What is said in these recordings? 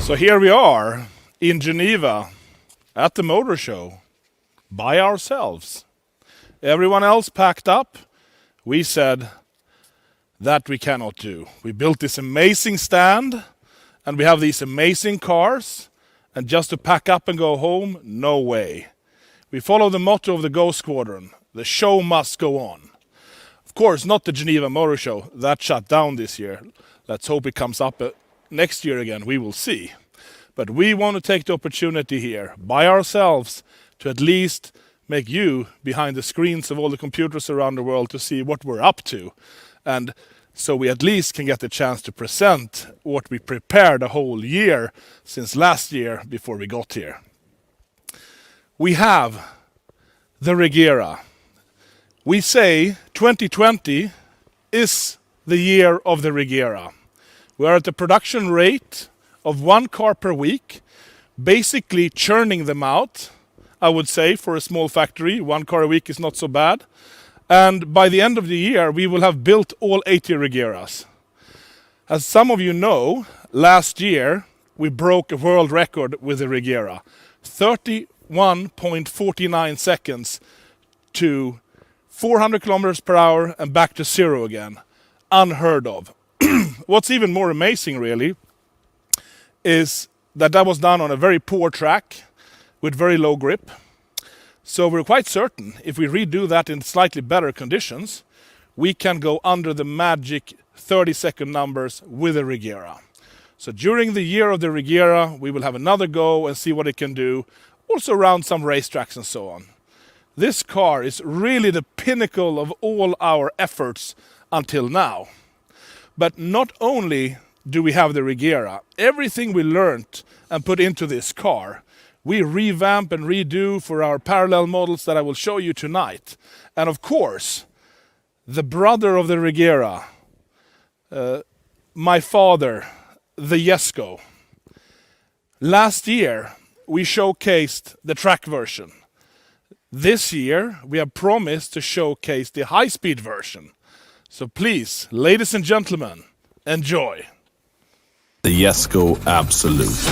So here we are in Geneva at the motor show by ourselves. Everyone else packed up. We said that we cannot do. We built this amazing stand and we have these amazing cars, and just to pack up and go home, no way. We follow the motto of the Go Squadron: the show must go on. Of course, not the Geneva Motor Show. That shut down this year. Let's hope it comes up next year again. We will see. But we want to take the opportunity here, by ourselves, to at least make you behind the screens of all the computers around the world to see what we're up to. And so we at least can get the chance to present what we prepared a whole year since last year before we got here. We have the Regera. We say 2020 is the year of the Regera. We are at the production rate of 1 car per week, basically churning them out. I would say for a small factory, 1 car a week is not so bad. And by the end of the year, we will have built all 80 Regeras. As some of you know, last year we broke a world record with the Regera. 31.49 seconds to 400 kilometers per hour and back to zero again. Unheard of. What's even more amazing, really, is that was done on a very poor track with very low grip. So we're quite certain if we redo that in slightly better conditions, we can go under the magic 30-second numbers with a Regera. So during the year of the Regera, we will have another go and see what it can do, also around some racetracks and so on. This car is really the pinnacle of all our efforts until now. But not only do we have the Regera, everything we learned and put into this car, we revamp and redo for our parallel models that I will show you tonight. And of course, the brother of the Regera, my father, the Jesko. Last year, we showcased the track version. This year, we have promised to showcase the high-speed version. So please, ladies and gentlemen, enjoy. The Jesko Absolute.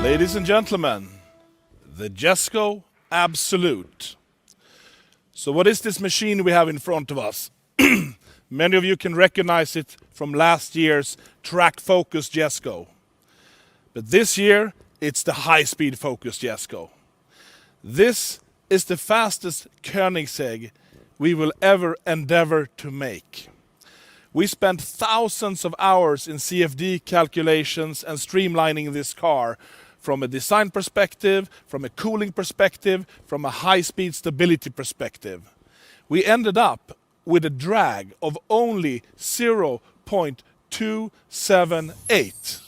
Ladies and gentlemen, the Jesko Absolute. So what is this machine we have in front of us? Many of you can recognize it from last year's track-focused Jesko. But this year, it's the high-speed focused Jesko. This is the fastest Koenigsegg we will ever endeavor to make. We spent thousands of hours in CFD calculations and streamlining this car from a design perspective, from a cooling perspective, from a high-speed stability perspective. We ended up with a drag of only 0.278.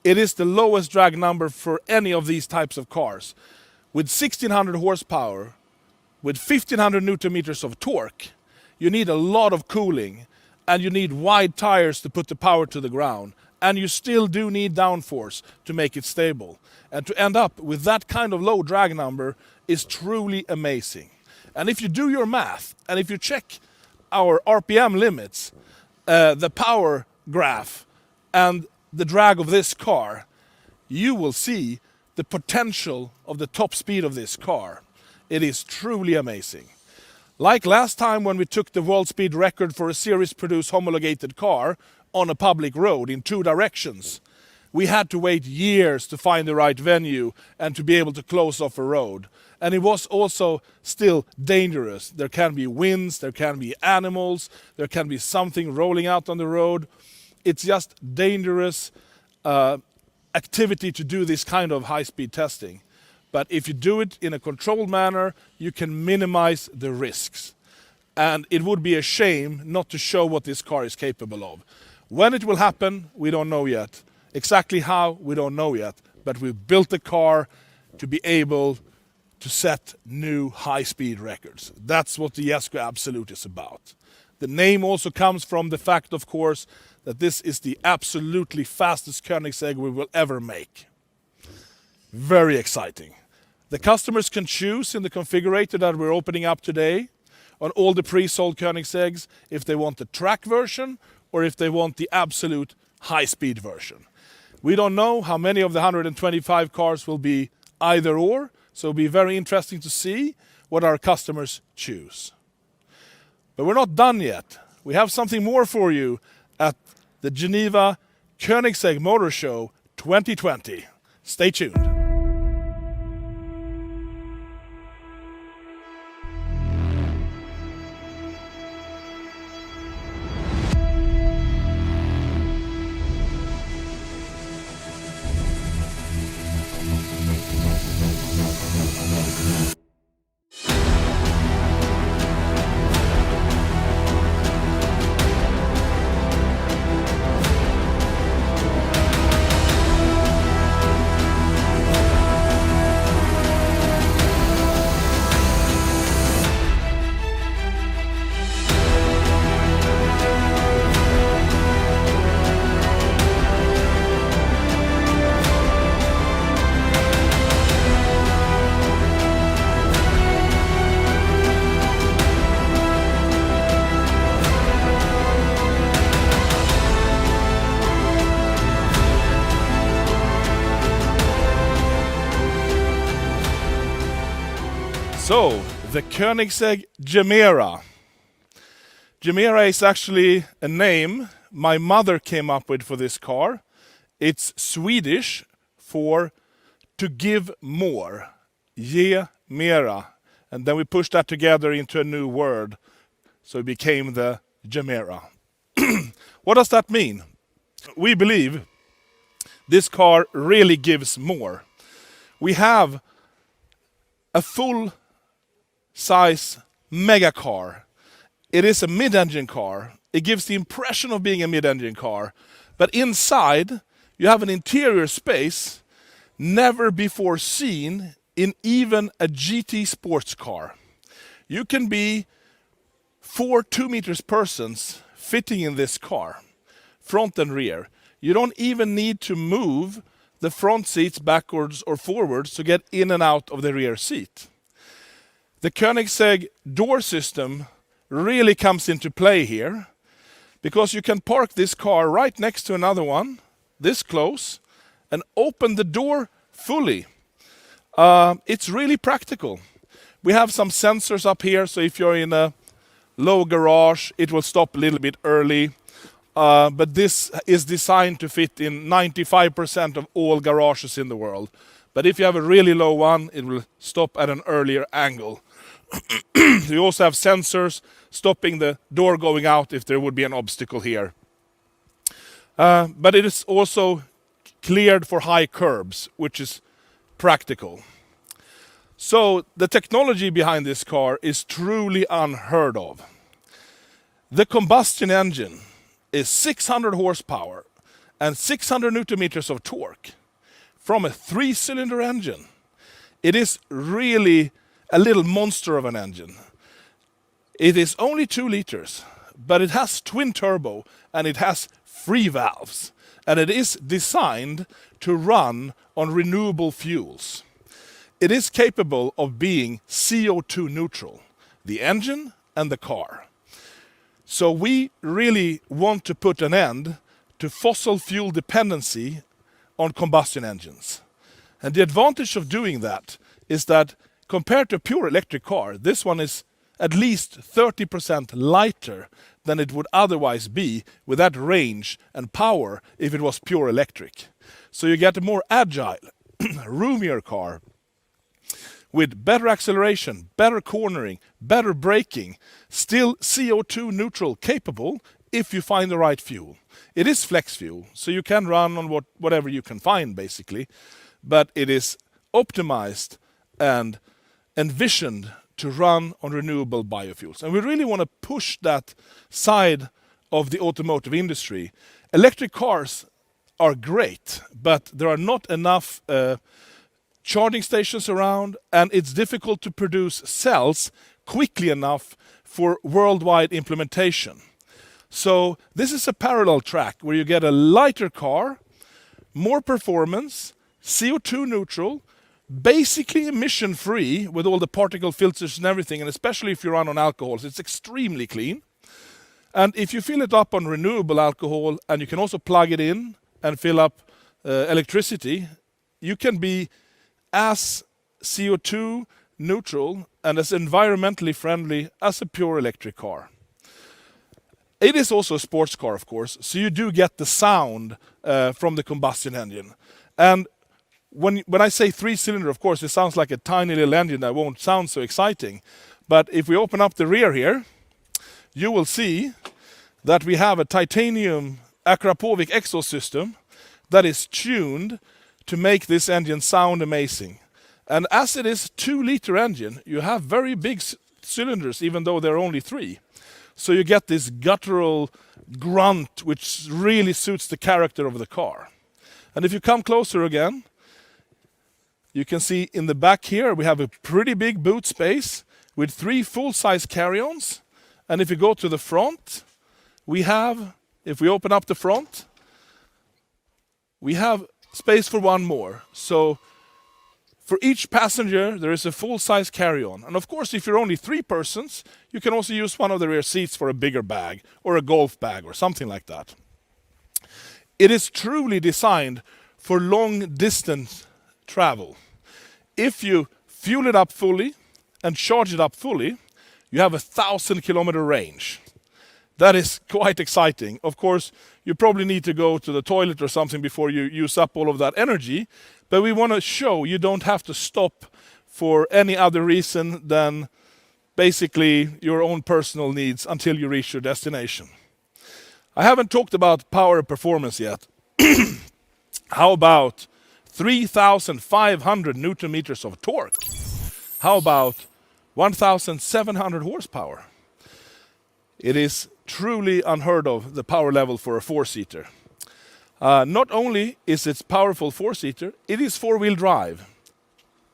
It is the lowest drag number for any of these types of cars. With 1600 horsepower, with 1500 newton meters of torque, you need a lot of cooling and you need wide tires to put the power to the ground. And you still do need downforce to make it stable. And to end up with that kind of low drag number is truly amazing. And if you do your math, and if you check our RPM limits, the power graph, and the drag of this car, you will see the potential of the top speed of this car. It is truly amazing. Like last time when we took the world speed record for a series-produced homologated car on a public road in 2 directions, we had to wait years to find the right venue and to be able to close off a road. And it was also still dangerous. There can be winds, there can be animals, there can be something rolling out on the road. It's just dangerous activity to do this kind of high-speed testing. But if you do it in a controlled manner, you can minimize the risks. And it would be a shame not to show what this car is capable of. When it will happen, we don't know yet. Exactly how, we don't know yet, but we built the car to be able to set new high-speed records. That's what the Jesko Absolute is about. The name also comes from the fact, of course, that this is the absolutely fastest Koenigsegg we will ever make. Very exciting. The customers can choose in the configurator that we're opening up today on all the pre-sold Koenigsegg's if they want the track version or if they want the absolute high-speed version. We don't know how many of the 125 cars will be either or, so it'll be very interesting to see what our customers choose. But we're not done yet. We have something more for you at the Geneva Koenigsegg Motor Show 2020. Stay tuned. So, the Koenigsegg Gemera. Gemera is actually a name my mother came up with for this car. It's Swedish for to give more. Gemera. And then we pushed that together into a new word. So it became the Gemera. What does that mean? We believe this car really gives more. We have a full-size mega car. It is a mid-engine car. It gives the impression of being a mid-engine car. But inside, you have an interior space never before seen in even a GT sports car. You can be 4 2-meter persons fitting in this car, front and rear. You don't even need to move the front seats backwards or forwards to get in and out of the rear seat. The Koenigsegg door system really comes into play here because you can park this car right next to another one, this close, and open the door fully. It's really practical. We have some sensors up here, so if you're in a low garage, it will stop a little bit early. But this is designed to fit in 95% of all garages in the world. But if you have a really low one, it will stop at an earlier angle. You also have sensors stopping the door going out if there would be an obstacle here. But it is also cleared for high curbs, which is practical. So the technology behind this car is truly unheard of. The combustion engine is 600 horsepower and 600 newton meters of torque from a 3-cylinder engine. It is really a little monster of an engine. It is only 2 liters, but it has twin turbo and it has free valves. And it is designed to run on renewable fuels. It is capable of being CO2 neutral, the engine and the car. So we really want to put an end to fossil fuel dependency on combustion engines. And the advantage of doing that is that compared to a pure electric car, this one is at least 30% lighter than it would otherwise be with that range and power if it was pure electric. So you get a more agile, roomier car with better acceleration, better cornering, better braking, still CO2 neutral capable if you find the right fuel. It is flex fuel, so you can run on whatever you can find basically, but it is optimized and envisioned to run on renewable biofuels. And we really want to push that side of the automotive industry. Electric cars are great, but there are not enough charging stations around, and it's difficult to produce cells quickly enough for worldwide implementation. So this is a parallel track where you get a lighter car, more performance, CO2 neutral, basically emission free with all the particle filters and everything, and especially if you run on alcohols, it's extremely clean. And if you fill it up on renewable alcohol, and you can also plug it in and fill up electricity, you can be as CO2 neutral and as environmentally friendly as a pure electric car. It is also a sports car, of course, so you do get the sound from the combustion engine. And when I say 3-cylinder, of course, it sounds like a tiny little engine that won't sound so exciting. But if we open up the rear here, you will see that we have a titanium Akrapovic exhaust system that is tuned to make this engine sound amazing. And as it is a 2-liter engine, you have very big cylinders, even though there are only 3. So you get this guttural grunt, which really suits the character of the car. And if you come closer again, you can see in the back here, we have a pretty big boot space with 3 full-size carry-ons. And if you go to the front, we have, if we open up the front, we have space for one more. So for each passenger, there is a full-size carry-on. And of course, if you're only 3 persons, you can also use one of the rear seats for a bigger bag or a golf bag or something like that. It is truly designed for long-distance travel. If you fuel it up fully and charge it up fully, you have a 1,000-kilometer range. That is quite exciting. Of course, you probably need to go to the toilet or something before you use up all of that energy. But we want to show you don't have to stop for any other reason than basically your own personal needs until you reach your destination. I haven't talked about power and performance yet. How about 3,500 Newton meters of torque? How about 1,700 horsepower? It is truly unheard of, the power level for a 4-seater. Not only is it powerful 4-seater, it is 4-wheel drive.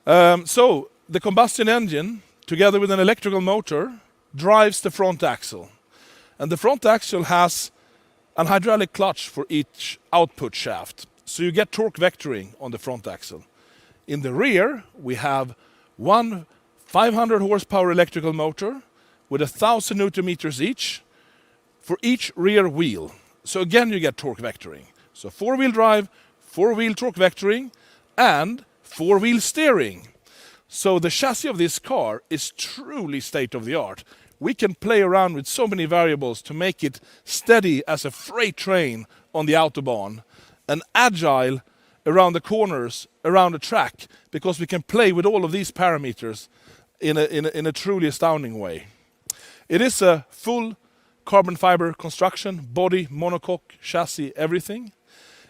So the combustion engine, together with an electrical motor, drives the front axle. And the front axle has an hydraulic clutch for each output shaft. So you get torque vectoring on the front axle. In the rear, we have one 500 horsepower electrical motor with 1,000 Newton meters each for each rear wheel. So again, you get torque vectoring. So 4-wheel drive, 4-wheel torque vectoring, and 4-wheel steering. So the chassis of this car is truly state-of-the-art. We can play around with so many variables to make it steady as a freight train on the Autobahn and agile around the corners, around the track, because we can play with all of these parameters in a truly astounding way. It is a full carbon fiber construction, body, monocoque, chassis, everything.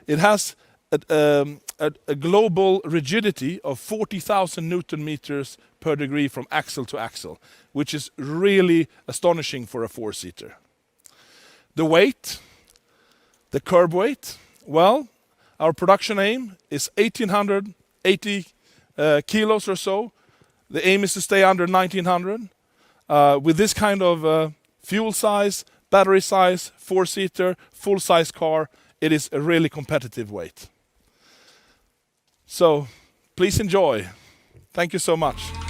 It has a global rigidity of 40,000 Newton meters per degree from axle to axle, which is really astonishing for a 4-seater. The weight, the curb weight, well, our production aim is 1,880 kilos or so. The aim is to stay under 1,900. With this kind of fuel size, battery size, 4-seater, full-size car, it is a really competitive weight. So please enjoy. Thank you so much.